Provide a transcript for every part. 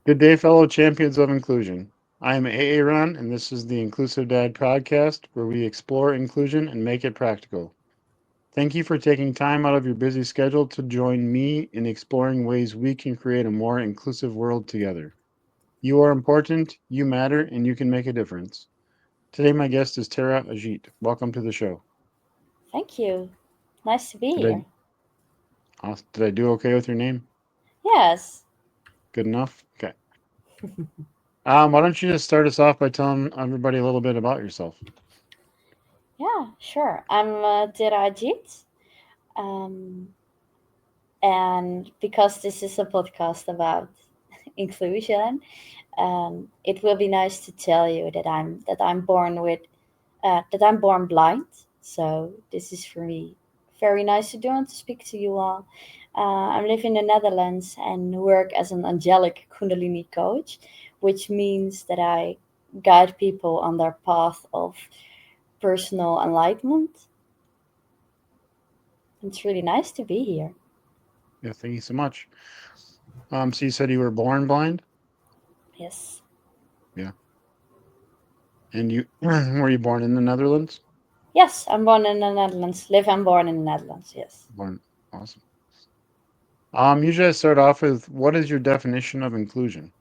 Good day, fellow champions of inclusion. I am Aaron, and this is the Inclusive Dad podcast where we explore inclusion and make it practical. Thank you for taking time out of your busy schedule to join me in exploring ways we can create a more inclusive world together. You are important, you matter, and you can make a difference. Today, my guest is Tera Ajeet. Welcome to the show. Thank you. Nice to be Did here. did I do okay with your name? Yes. Good enough? Okay. Why don't you just start us off by telling everybody a little bit about yourself? Yeah, sure. I'm Tera Ajeet. Um, and because this is a podcast about inclusion, it will be nice to tell you that I'm born with that I'm born blind. So this is for me very nice to do and to speak to you all. I live in the Netherlands and work as an angelic Kundalini coach, which means that I guide people on their path of personal enlightenment. It's really nice to be here. Yeah, thank you so much. So you said you were born blind? Yes. Yeah. And you were you born in the Netherlands? Yes, I'm born in the Netherlands. Live and born in the Netherlands. Yes. Born. Awesome. Usually I start off with what is your definition of inclusion?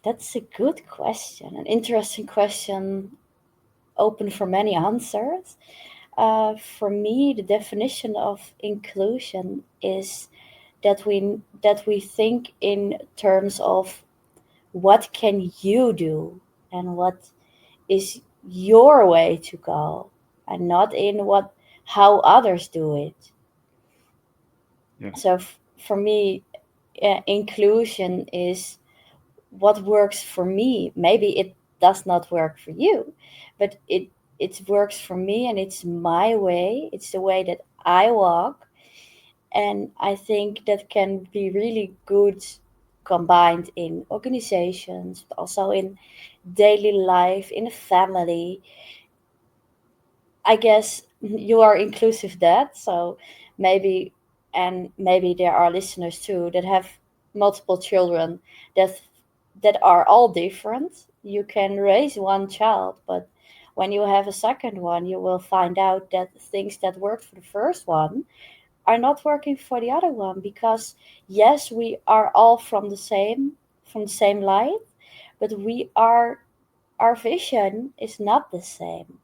That's a good question. An interesting question, open for many answers. For me, the definition of inclusion is that we think in terms of what can you do and what is your way to go, and not in what how others do it. Yeah. So for me, inclusion is what works for me. Maybe it does not work for you, but it works for me, and it's my way. It's the way that I walk, and I think that can be really good combined in organizations, but also in daily life, in a family. I guess you are inclusive dad, so maybe, and maybe there are listeners too that have multiple children that are all different. You can raise one child, but when you have a second one, you will find out that things that worked for the first one are not working for the other one, because yes, we are all from the same light, but our vision is not the same.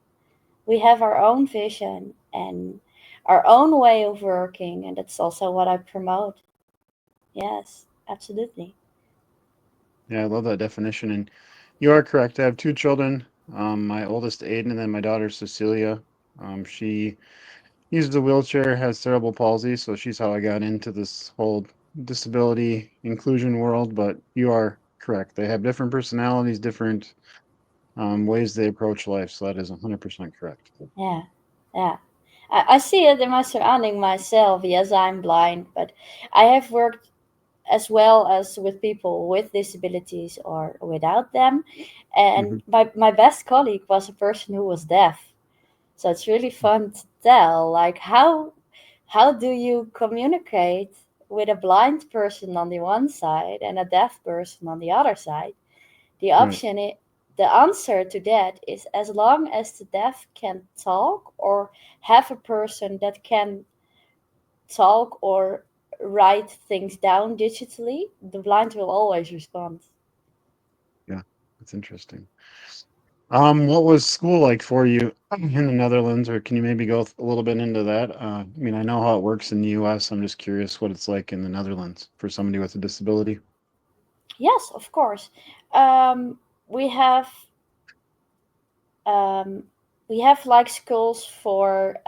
We have our own vision and our own way of working, and that's also what I promote. Yes, absolutely. Yeah, I love that definition. And you are correct. I have two children. My oldest Aiden and then my daughter Cecilia. She uses a wheelchair, has cerebral palsy, so she's how I got into this whole disability inclusion world. But you are correct. They have different personalities, different ways they approach life. So that is 100% correct. Yeah, yeah. I see it in my surrounding myself. Yes, I'm blind, but I have worked as well as with people with disabilities or without them. Hmm. And my best colleague was a person who was deaf. So it's really fun to tell, like how do you communicate with a blind person on the one side and a deaf person on the other side? The Right. option I The answer to that is, as long as the deaf can talk or have a person that can talk or write things down digitally, the blind will always respond. Yeah, that's interesting. What was school like for you in the Netherlands, or can you maybe go a little bit into that? I mean, I know how it works in the US. I'm just curious what it's like in the Netherlands for somebody with a disability. Yes, of course. Um, we have um, we have like schools for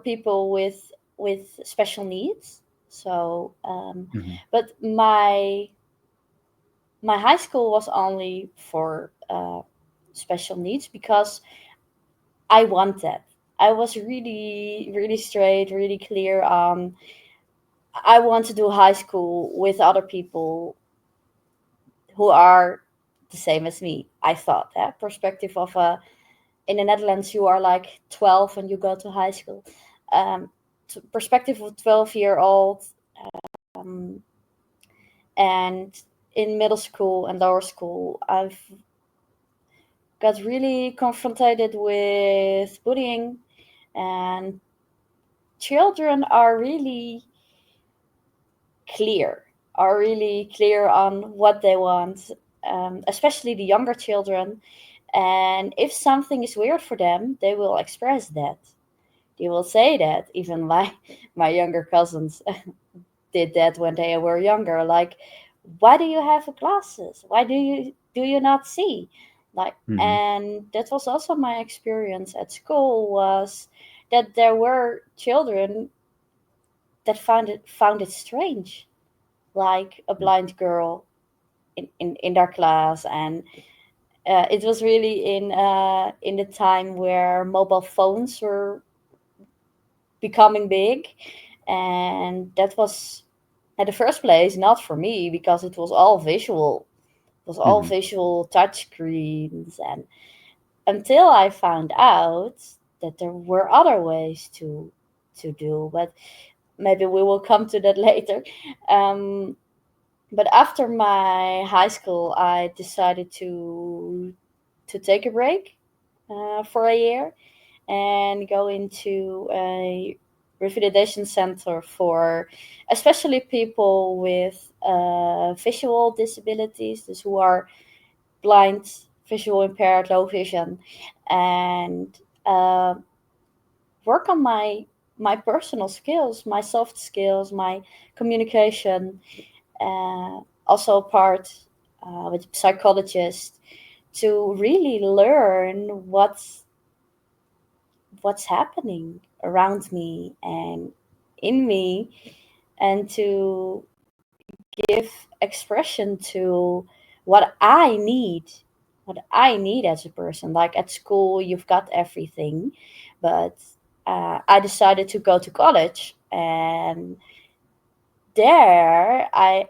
people with special needs. So, Hmm. but my high school was only for special needs because I want that. I was really, really straight, really clear on I want to do high school with other people who are the same as me. I thought that perspective of in the Netherlands you are like 12 when you go to high school. Perspective of 12-year-old. Um, and in middle school and lower school, I've got really confronted with bullying, and children clear are really clear on what they want, especially the younger children. And if something is weird for them, they will express that. They will say that. Even my younger cousins did that when they were younger. Like, why do you have glasses? Why do you not see? Like, Hmm. and that was also my experience at school, was that there were children that found it strange, like a blind girl in their class. And it was really in the time where mobile phones were becoming big, and that was at the first place not for me, because it was all visual. It was all Hmm. visual touch screens, and until I found out that there were other ways to do. But maybe we will come to that later. um, but after my high school, I decided to take a break for a year and go into a revitalization center for especially people with visual disabilities, those who are blind, visual impaired, low vision, and uh, work on my personal skills, my soft skills, my communication. Also, part with a psychologist to really learn what's happening around me and in me, and to give expression to what I need, what I need as a person. Like at school, you've got everything, but I decided to go to college, and there I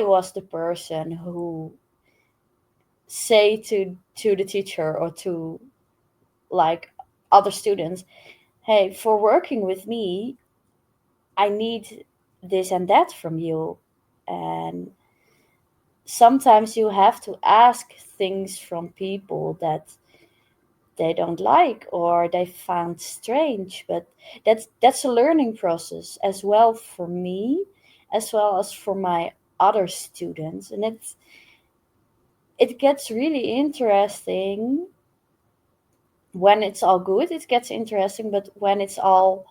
was the person who say to the teacher or to like other students, hey, for working with me, I need this and that from you. And sometimes you have to ask things from people that they don't like or they found strange. But that's a learning process as well for me, as well as for my other students. And it gets really interesting when it's all good. It gets interesting, but when it's all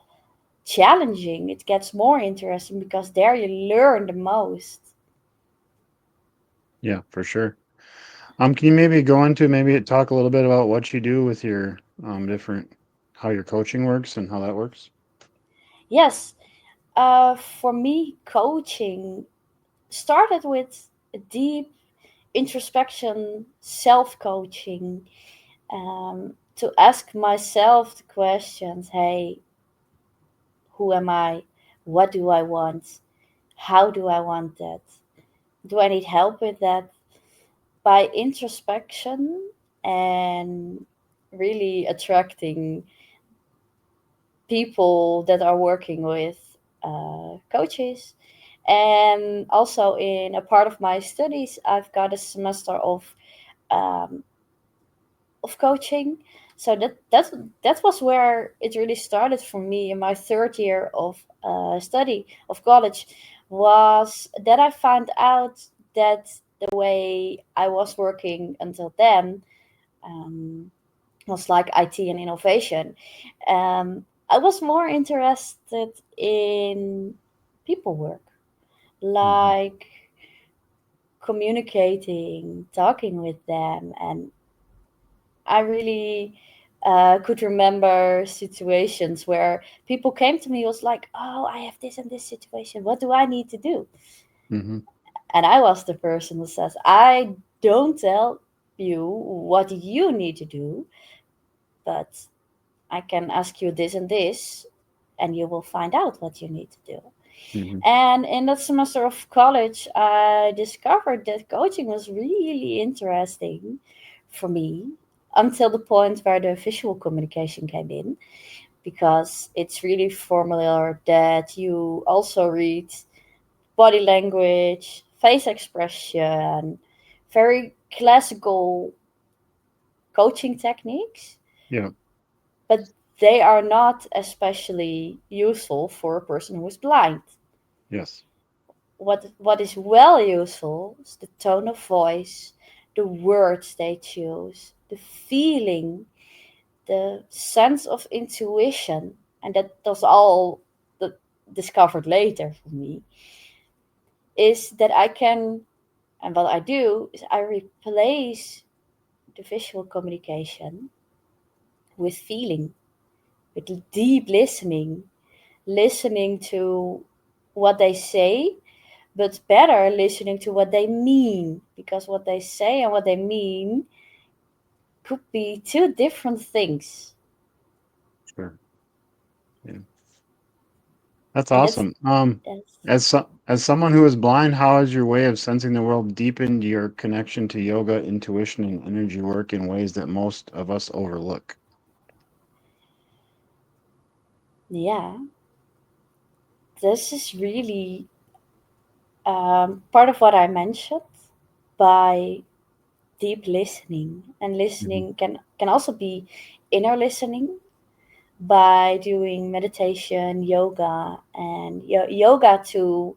challenging, it gets more interesting, because there you learn the most. Yeah, for sure. Can you maybe go into maybe talk a little bit about what you do with your different how your coaching works and how that works? Yes, for me, coaching started with a deep introspection, self coaching, to ask myself the questions, hey, who am I? What do I want? How do I want that? Do I need help with that? By introspection and really attracting people that are working with coaches. And also, in a part of my studies, I've got a semester um, of coaching. So that was where it really started for me in my third year of study of college. Was that I found out that the way I was working until then was like IT and innovation. I was more interested in people work, Hmm. like communicating, talking with them. And I really could remember situations where people came to me, was like, oh, I have this and this situation. What do I need to do? Hmm. And I was the person who says, I don't tell you what you need to do, but I can ask you this and this, and you will find out what you need to do. Hmm. And in that semester of college, I discovered that coaching was really interesting for me, until the point where the visual communication came in, because it's really formula that you also read body language, face expression, very classical coaching techniques, Yeah. but they are not especially useful for a person who is blind. Yes. What is well useful is the tone of voice, the words they choose, the feeling, the sense of intuition, and that was all the, discovered later for me, is that I can, and what I do is I replace the visual communication with feeling, with deep listening, listening to what they say, but better listening to what they mean, because what they say and what they mean could be two different things. Sure. Yeah. That's And that's, awesome. that's As someone who is blind, how has your way of sensing the world deepened your connection to yoga, intuition, and energy work in ways that most of us overlook? yeah, this is really part of what I mentioned by deep listening. And Hmm. listening can also be inner listening by doing meditation, yoga, and yoga to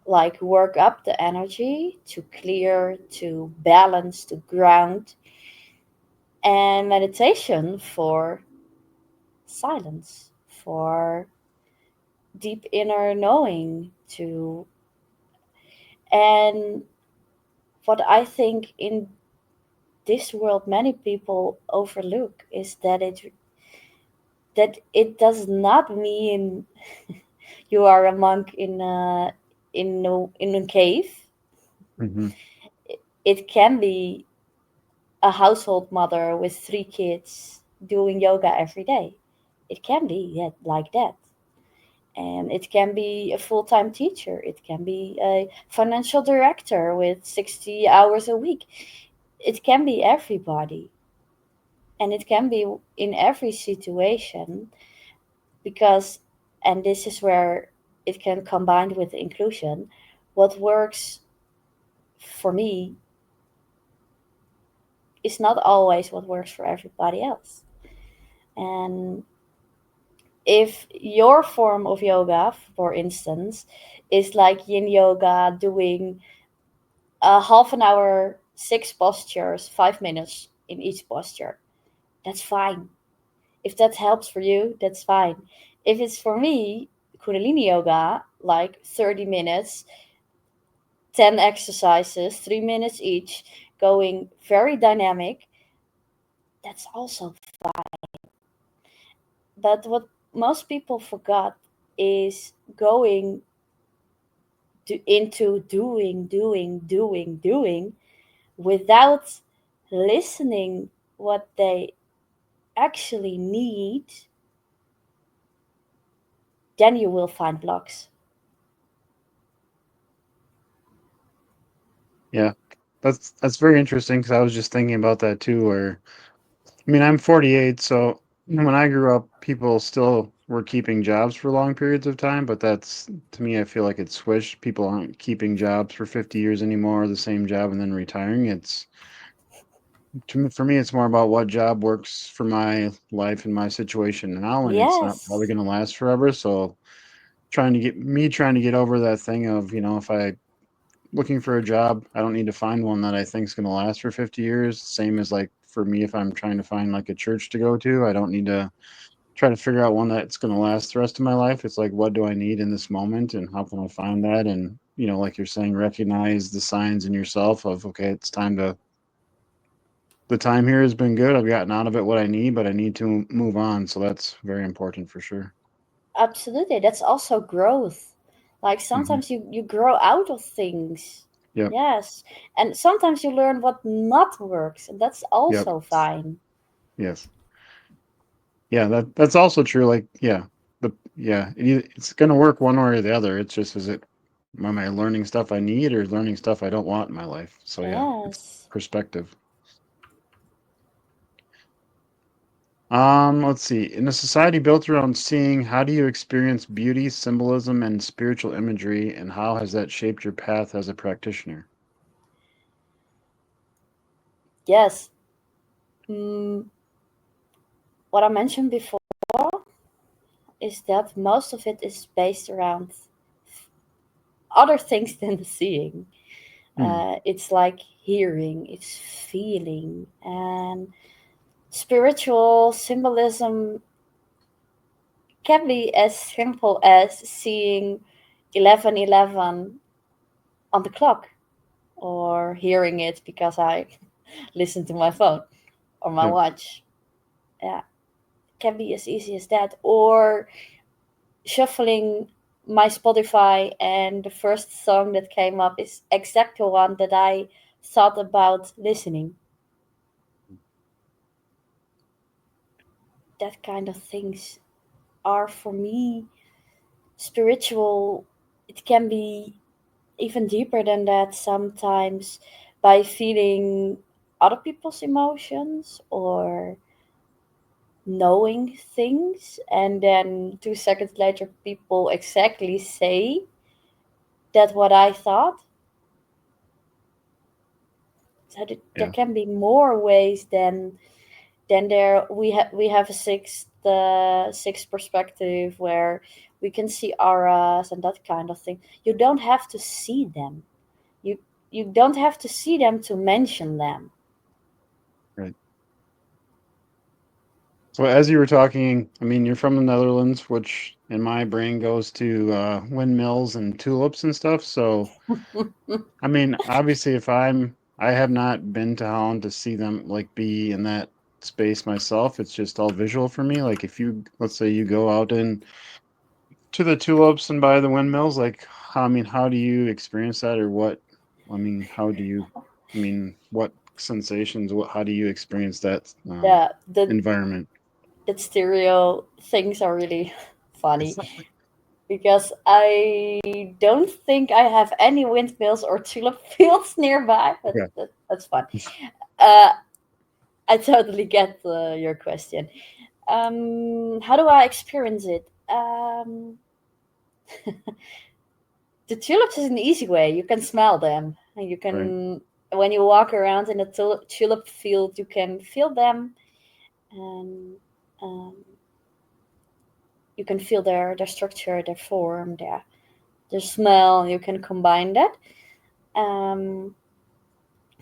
like work up the energy, to clear, to balance, to ground, and meditation for silence, for deep inner knowing, to, and what I think in this world many people overlook is that it does not mean you are a monk in a cave. Hmm. It can be a household mother with 3 kids doing yoga every day. It can be like that. And it can be a full time teacher. It can be a financial director with 60 hours a week. It can be everybody. And it can be in every situation because, and this is where it can combine with inclusion, what works for me is not always what works for everybody else. And if your form of yoga, for instance, is like yin yoga, doing a half an hour, 6 postures, 5 minutes in each posture, that's fine. If that helps for you, that's fine. If it's for me, Kundalini yoga, like 30 minutes, 10 exercises, 3 minutes each, going very dynamic, that's also fine. But what most people forgot is going into doing without listening what they actually need, then you will find blocks. Yeah, that's very interesting because I was just thinking about that too. Where I mean, I'm 48, so when I grew up, people still were keeping jobs for long periods of time, but that's to me, I feel like it's switched. People aren't keeping jobs for 50 years anymore, the same job and then retiring. It's for me, it's more about what job works for my life and my situation now, and it's not probably Yes, going to last forever. So trying to get over that thing of, if I looking for a job, I don't need to find one that I think is going to last for 50 years. Same as like for me, if I'm trying to find like a church to go to, I don't need to try to figure out one that's going to last the rest of my life. It's like, what do I need in this moment and how can I find that? And, like you're saying, recognize the signs in yourself of, okay, it's time to, the time here has been good. I've gotten out of it what I need, but I need to move on. So that's very important for sure. absolutely. That's also growth. Like Hmm. sometimes you grow out of things. Yep. Yes. And sometimes you learn what not works, and that's Yep. also fine. Yes. Yeah, that's also true. Like, it's gonna work one way or the other. It's just, is it, am I learning stuff I need or learning stuff I don't want in my life? So yeah, it's Yes. perspective. Let's see. In a society built around seeing, how do you experience beauty, symbolism, and spiritual imagery, and how has that shaped your path as a practitioner? Yes. Mm, what I mentioned before is that most of it is based around other things than the seeing. Hmm. It's like hearing, it's feeling, and spiritual symbolism can be as simple as seeing 11:11 on the clock, or hearing it because I listen to my phone or my Yeah. watch. Yeah, can be as easy as that. Or shuffling my Spotify, and the first song that came up is exactly one that I thought about listening. That kind of things are for me spiritual. It can be even deeper than that sometimes, by feeling other people's emotions or knowing things, and then 2 seconds later people exactly say that what I thought. So there Yeah. can be more ways than there. We have a sixth perspective where we can see auras and that kind of thing. You don't have to see them. You you don't have to see them to mention them. Right. So as you were talking, I mean, you're from the Netherlands, which in my brain goes to windmills and tulips and stuff. So, I mean, obviously, I have not been to Holland to see them like be in that space myself. It's just all visual for me. Like if you, let's say you go out in to the tulips and by the windmills, like, I mean, how do you experience that, or what? I mean, how do you? I mean, what sensations? How do you experience that Yeah, the environment? that stereo things are really funny, because I don't think I have any windmills or tulip fields nearby, but Okay. that's fun. Uh, I totally get your question. How do I experience it? The tulips is an easy way. You can smell them. And you Right. can, when you walk around in a tulip field, you can feel them, and um, you can feel their structure, their form, their smell. You can combine that. Um,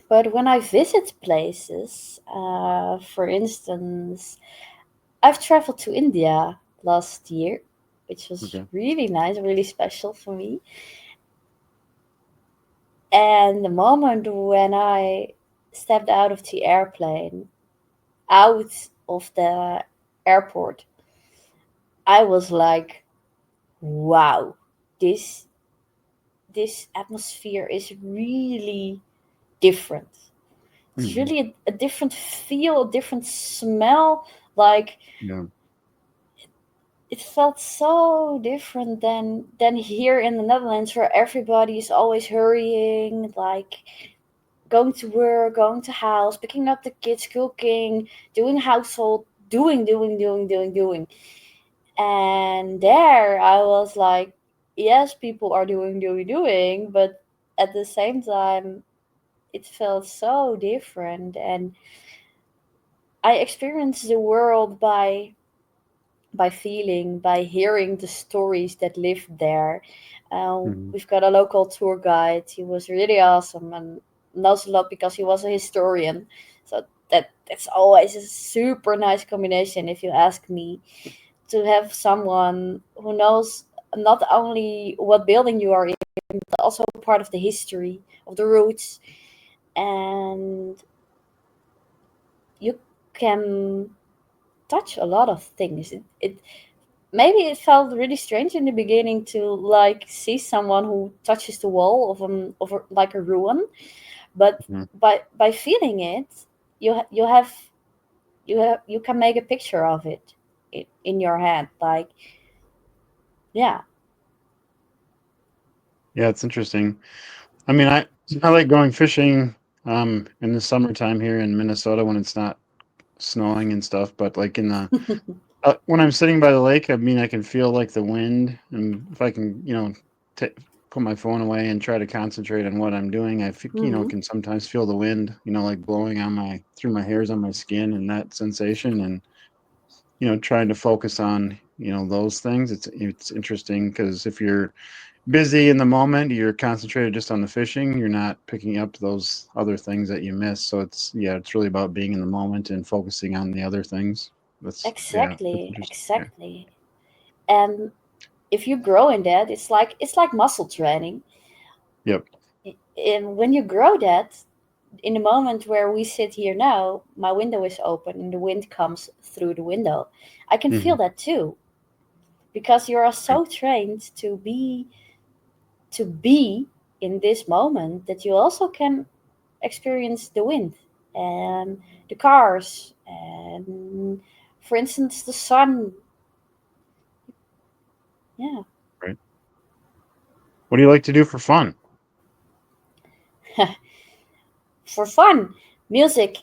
but when I visit places, for instance, I've traveled to India last year, which was Okay. really nice, really special for me. And the moment when I stepped out of the airplane, out of the airport, I was like, wow, this this atmosphere is really different. It's Hmm. really a different feel, a different smell. Like, Yeah. it felt so different than here in the Netherlands, where everybody is always hurrying, like going to work, going to house, picking up the kids, cooking, doing household, doing. And there I was like, yes, people are doing, but at the same time, it felt so different. And I experienced the world by feeling, by hearing the stories that live there. Hmm. We've got a local tour guide. He was really awesome and knows a lot because he was a historian. So that's always a super nice combination, if you ask me, to have someone who knows not only what building you are in, but also part of the history of the roots. And you can touch a lot of things. It maybe it felt really strange in the beginning to like see someone who touches the wall like a ruin, but Hmm. by feeling it, you can make a picture of it in your head. Like, yeah. Yeah, it's interesting. I mean, I like going fishing in the summertime here in Minnesota when it's not snowing and stuff, but like in the when I'm sitting by the lake, I mean, I can feel like the wind, and if I can, t- put my phone away and try to concentrate on what I'm doing, Hmm. can sometimes feel the wind, like blowing on my through my hairs on my skin and that sensation, and trying to focus on those things. It's interesting because if you're busy in the moment, you're concentrated just on the fishing. You're not picking up those other things that you miss. So it's really about being in the moment and focusing on the other things. That's Exactly, interesting. Yeah. exactly. And if you grow in that, it's like muscle training. Yep. And when you grow that, in the moment where we sit here now, my window is open and the wind comes through the window. I can Hmm. feel that too because you are Right. so trained to be in this moment that you also can experience the wind and the cars and, for instance, the sun. Yeah. Right. What do you like to do for fun? For fun, music.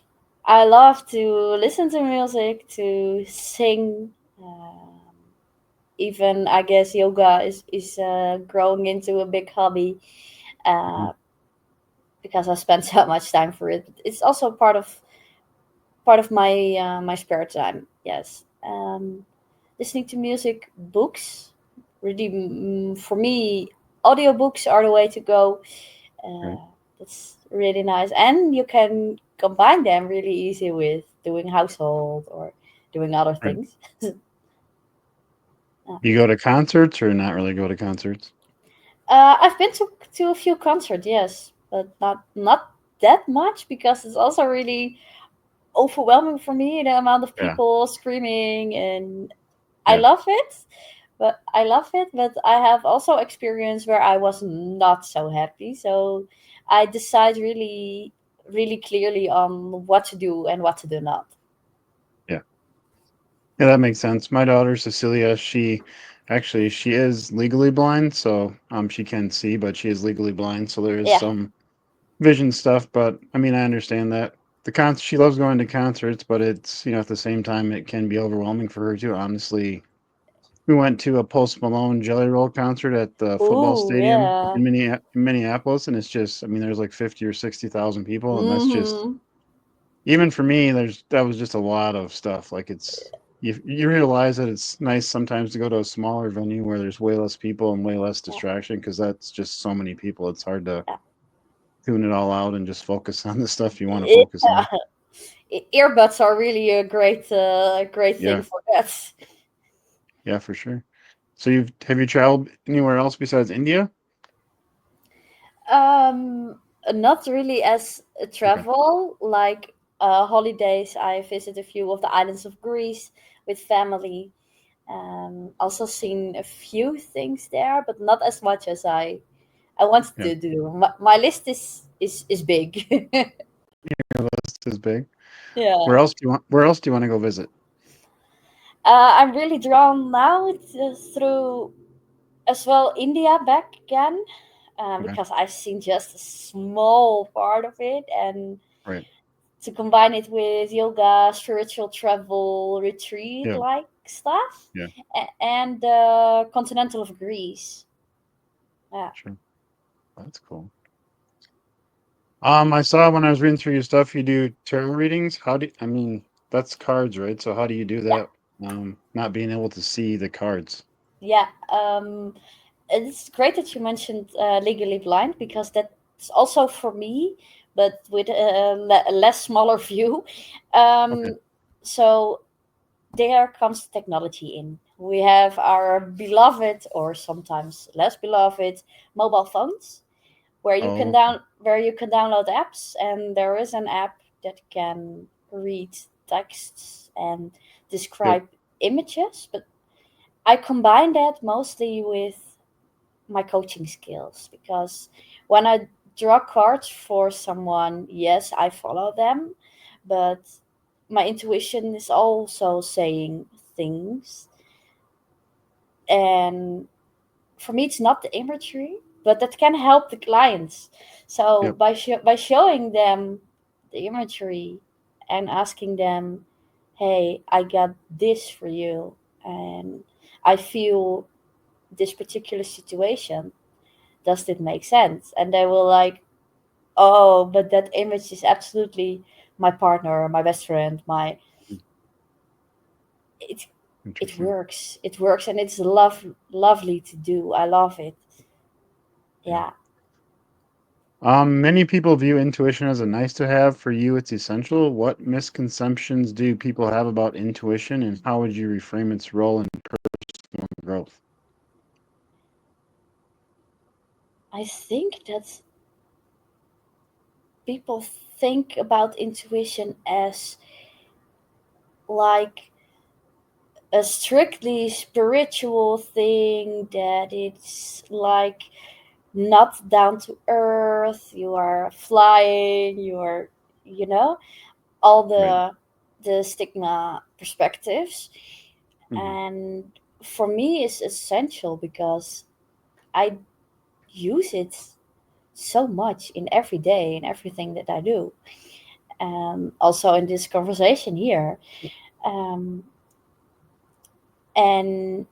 I love to listen to music, to sing. Even I guess yoga is growing into a big hobby, Hmm. uh, because I spend so much time for it. But it's also part of my spare time. Yes, listening to music, books. Really, for me, audiobooks are the way to go. Right. That's really nice, and you can combine them really easy with doing household or doing other Right. things. Yeah. You go to concerts or not really go to concerts? I've been to a few concerts, yes, but not that much because it's also really overwhelming for me, the amount of Yeah. people screaming, and I Yeah. love it. But I have also experience where I was not so happy. So I decide really, really clearly on what to do and what to do not. Yeah. Yeah, that makes sense. My daughter Cecilia, she is legally blind, so she can see, but she is legally blind, so there is Yeah. some vision stuff, but I mean, I understand that. She loves going to concerts, but it's, at the same time it can be overwhelming for her too. Honestly, we went to a Post Malone Jelly Roll concert at the football Ooh, stadium yeah. In Minneapolis, and it's just, I mean, there's like 50 or 60,000 people, and that's just, Mm-hmm. even for me, that was just a lot of stuff. Like you realize that it's nice sometimes to go to a smaller venue where there's way less people and way less Yeah. distraction, because that's just so many people. It's hard to Yeah. tune it all out and just focus on the stuff you want to focus on. Earbuds are really a great thing Yeah, for that. yeah, for sure. So have you traveled anywhere else besides India? Um, Not really as a Okay. travel, like holidays. I visit a few of the islands of Greece with family. Also seen a few things there, but not as much as I wanted Yeah. to do. My list is big. Your list is big. Yeah. Where else do you want to go visit? I'm really drawn now through as well India back again, Okay. because I've seen just a small part of it, and Right. to combine it with yoga, spiritual travel, retreat Yeah. like stuff, Yeah. and the continental of Greece. Yeah, Sure. That's cool. I saw when I was reading through your stuff, you do tarot readings. I mean, that's cards, right? So how do you do yeah, that? Not being able to see the cards. yeah. It's great that you mentioned legally blind because that's also for me, but with a less smaller view. Okay. Um, so there comes technology in. We have our beloved, or sometimes less beloved, mobile phones Oh, where you can download apps, and there is an app that can read texts and yep. describe images. But I combine that mostly with my coaching skills because when I draw cards for someone, yes, I follow them, but my intuition is also saying things. And for me, it's not the imagery, but that can help the clients. So Yep. by showing them the imagery and asking them, hey, I got this for you, and I feel this particular situation. Does it make sense? And they will like, oh, but that image is absolutely my partner, my best friend, my Mm, it it interesting. works. It works, and it's lovely to do. I love it. Yeah. Yeah. Many people view intuition as a nice to have. For you, it's essential. What misconceptions do people have about intuition, and how would you reframe its role in personal growth? I think that people think about intuition as like a strictly spiritual thing, that it's like not down to earth, you are flying, you're, you know, all Right. the stigma perspectives. Hmm. And for me it's essential because I use it so much in every day in everything that I do, also in this conversation here. um, and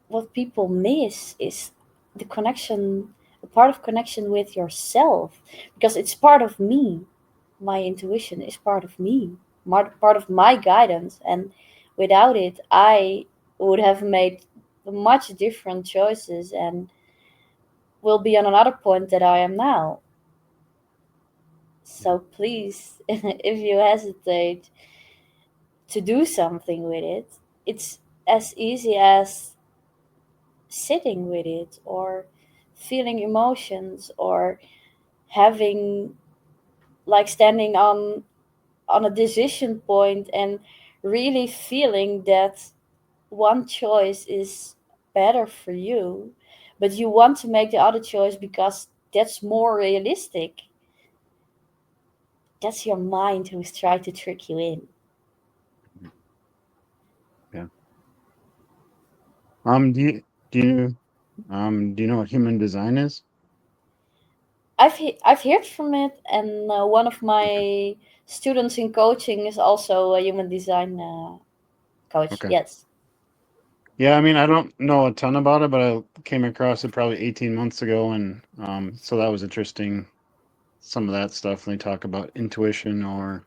what people miss is the connection, the part of connection with yourself, because it's part of me. My intuition is part of me, part of my guidance, and without it I would have made much different choices and will be on another point that I am now. Yeah. So please, if you hesitate to do something with it, it's as easy as sitting with it, or feeling emotions, or having like standing on a decision point and really feeling that one choice is better for you, but you want to make the other choice because that's more realistic. That's your mind who's trying to trick you in. Mhm. Yeah. Do you do you do you know what human design is? I've heard from it, and one of Okay. my students in coaching is also a human design coach. Okay. Yes. Yeah, I mean, I don't know a ton about it, but I came across it probably 18 months ago, and so that was interesting. Some of that stuff, and they talk about intuition or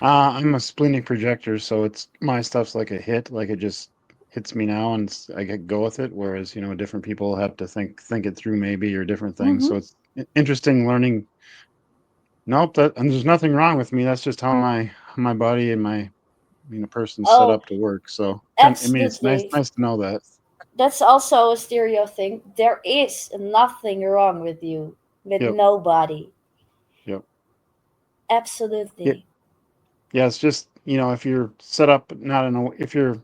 I'm a splenic projector, so it's my stuff's like a hit, like it just hits me now, and I get go with it. Whereas, different people have to think it through maybe or different things. Mm-hmm. So it's interesting learning. Nope, that and there's nothing wrong with me. That's just how my body and my person's set Oh, up to work. So kind I mean, it's nice absolutely. nice to know that. That's also a stereo thing. There is nothing wrong with you, with Yep, nobody. yep. Yeah, Absolutely. yeah. It's just if you're set up not in a if you're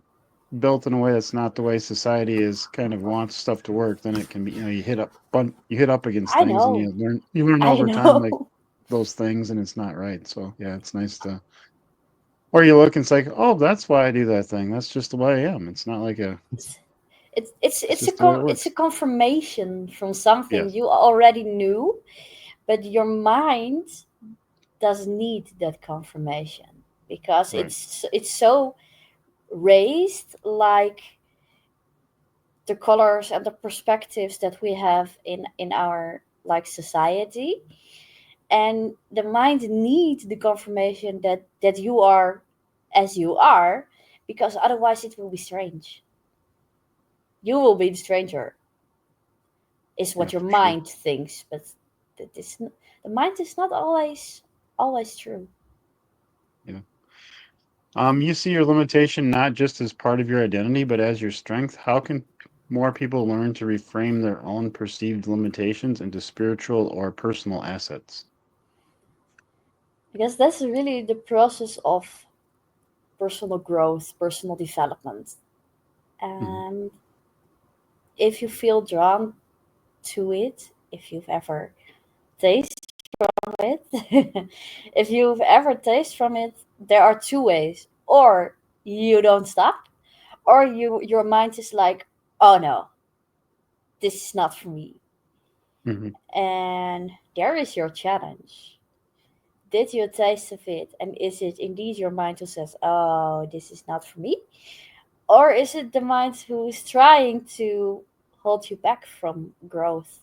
built in a way that's not the way society is kind of wants stuff to work, then it can be you hit up against I things and know. you learn I over time like know. those things and it's not right. So yeah, it's nice to or you look and it's like, oh, that's why I do that thing. That's just the way I am. It's not like a It's it's it's it's a just the way it it's a works. confirmation from something Yes, you already knew, but your mind doesn't need that confirmation because right. it's so raised, like the colors and the perspectives that we have in our like society, and the mind needs the confirmation that you are as you are, because otherwise it will be strange. You will be the stranger, is Yeah, what your for sure. mind thinks, but the mind is not always true. Yeah. You see your limitation not just as part of your identity, but as your strength. How can more people learn to reframe their own perceived limitations into spiritual or personal assets? Because that's really the process of personal growth, personal development. Hmm. And if you feel drawn to it, if you've ever tasted from it, if you've ever tasted from it, there are two ways. Or you don't stop, or your mind is like, oh no, this is not for me. Hmm. And there is your challenge. Did you taste of it? And is it indeed your mind who says, oh, this is not for me? Or is it the mind who is trying to hold you back from growth?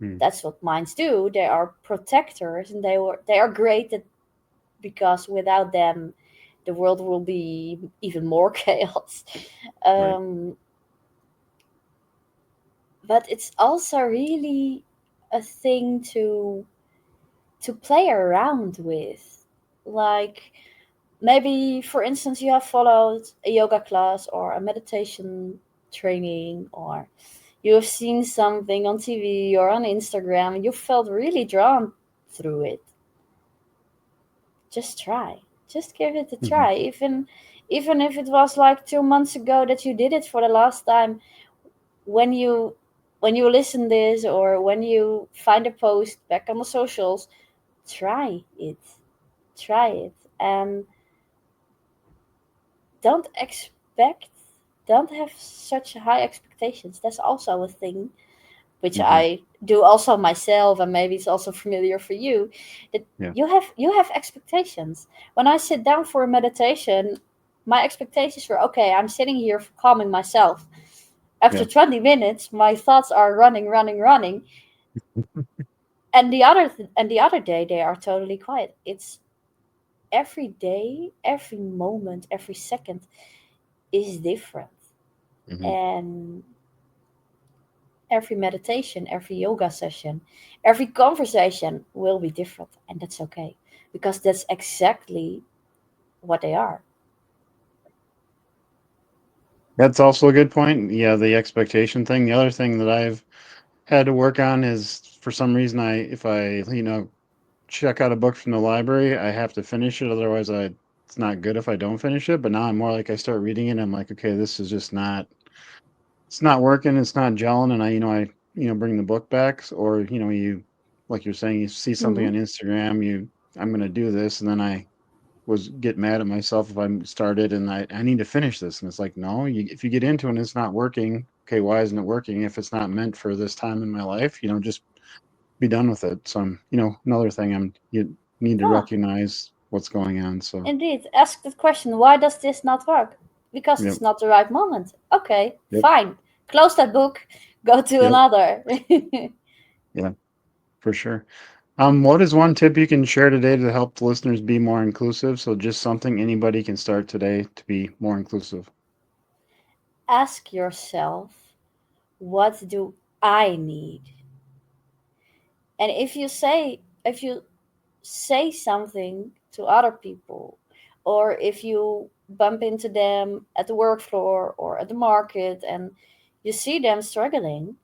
Mm, That's what minds do. They are protectors, and they are great at, because without them, the world will be even more chaos. right. Um, but it's also really a thing to play around with. Like, maybe, for instance, you have followed a yoga class or a meditation training, or you have seen something on TV or on Instagram, and you felt really drawn through it. Just try. Just give it a Hmm. try. Even if it was like 2 months ago that you did it for the last time, when you listen this, or when you find a post back on the socials, try it. Try it. And don't expect don't have such high expectations. That's also a thing which Hmm. I do also myself, and maybe it's also familiar for you, that Yeah. you have expectations. When I sit down for a meditation, my expectations were, okay, I'm sitting here calming myself. After Yeah. 20 minutes, my thoughts are running, running, running, and the other day they are totally quiet. It's every day, every moment, every second is different. Hmm. And every meditation, every yoga session, every conversation will be different. And that's okay, because that's exactly what they are. That's also a good point. Yeah, the expectation thing. The other thing that I've had to work on is for some reason if I, check out a book from the library, I have to finish it. Otherwise, it's not good if I don't finish it. But now I'm more like I start reading it. I'm like, okay, this is just not, it's not working. It's not gelling. And bring the book back, or, like you're saying, you see something Hmm. on Instagram, I'm going to do this. And then I was get mad at myself if I started and I need to finish this. And it's like, no, if you get into it and it's not working, okay, why isn't it working? If it's not meant for this time in my life, just be done with it. So another thing you need to Yeah, recognize what's going on. So, indeed. Ask the question, why does this not work? Because yep, it's not the right moment. Okay, yep, fine. Close that book, go to yep, another. yeah, for sure. What is one tip you can share today to help the listeners be more inclusive? So just something anybody can start today to be more inclusive. Ask yourself, what do I need? And if you say something to other people, or if you bump into them at the work floor or at the market and you see them struggling,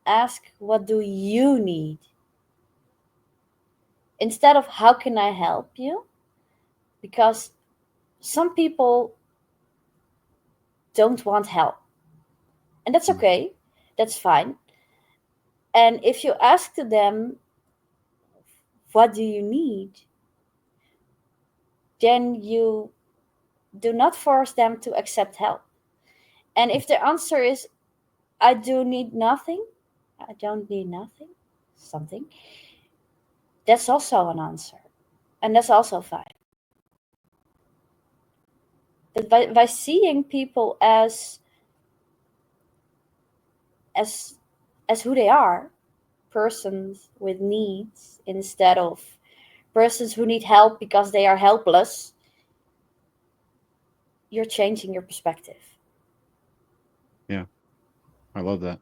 ask, what do you need? Instead of, how can I help you? Because some people don't want help, and that's Mm, okay, that's fine. And if you ask to them, what do you need, then you do not force them to accept help. And if the answer is, I do need nothing, I don't need nothing, something, that's also an answer. And that's also fine. But by seeing people as as who they are, persons with needs, instead of persons who need help because they are helpless, you're changing your perspective. yeah, I love that.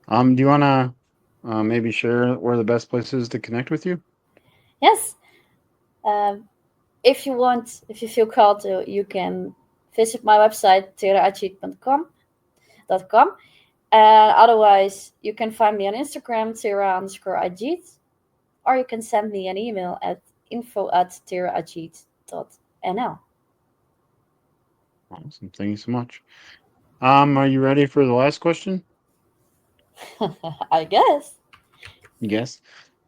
Do you wanna maybe share where the best place is to connect with you? Yes. Um, if you want, if you feel called to, you can visit my website, teraajit.com. Otherwise, you can find me on Instagram, Tera_Ajeet, or you can send me an email at info@teraajit.nl. Awesome. Thank you so much. Are you ready for the last question? I guess. Yes.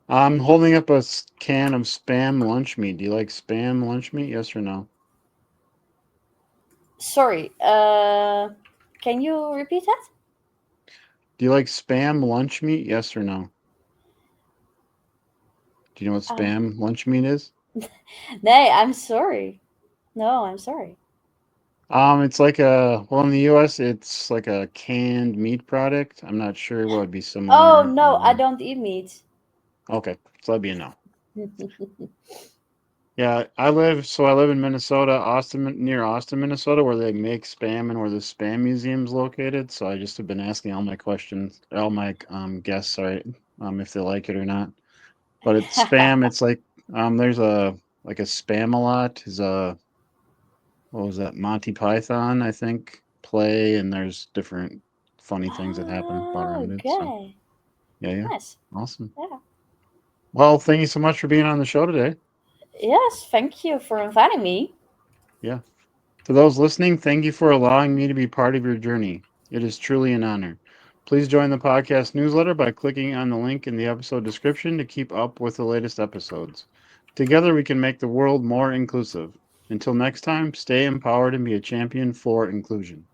I'm holding up a can of Spam lunch meat. Do you like Spam lunch meat? Yes or no? Sorry, can you repeat that? Do you like Spam lunch meat? Yes or no? Do you know what Um, spam lunch meat is? nay, I'm sorry. No, I'm sorry. It's like well, in the U.S., it's like a canned meat product. I'm not sure what would be Oh similar. no, I don't eat meat. Okay, so that'd be a no. Yeah, I live in Minnesota, near Austin, Minnesota, where they make spam and where the spam museum's located. So I just have been asking all my guests, sorry, if they like it or not. But it's spam. It's like there's a spam a lot is what was that, Monty Python, I think, play, and there's different funny things that happen about around it. So Okay, yeah, yeah, nice. awesome. Yeah. Well, thank you so much for being on the show today. Yes, thank you for inviting me. Yeah. To those listening, thank you for allowing me to be part of your journey. It is truly an honor. Please join the podcast newsletter by clicking on the link in the episode description to keep up with the latest episodes. Together, we can make the world more inclusive. Until next time, stay empowered and be a champion for inclusion.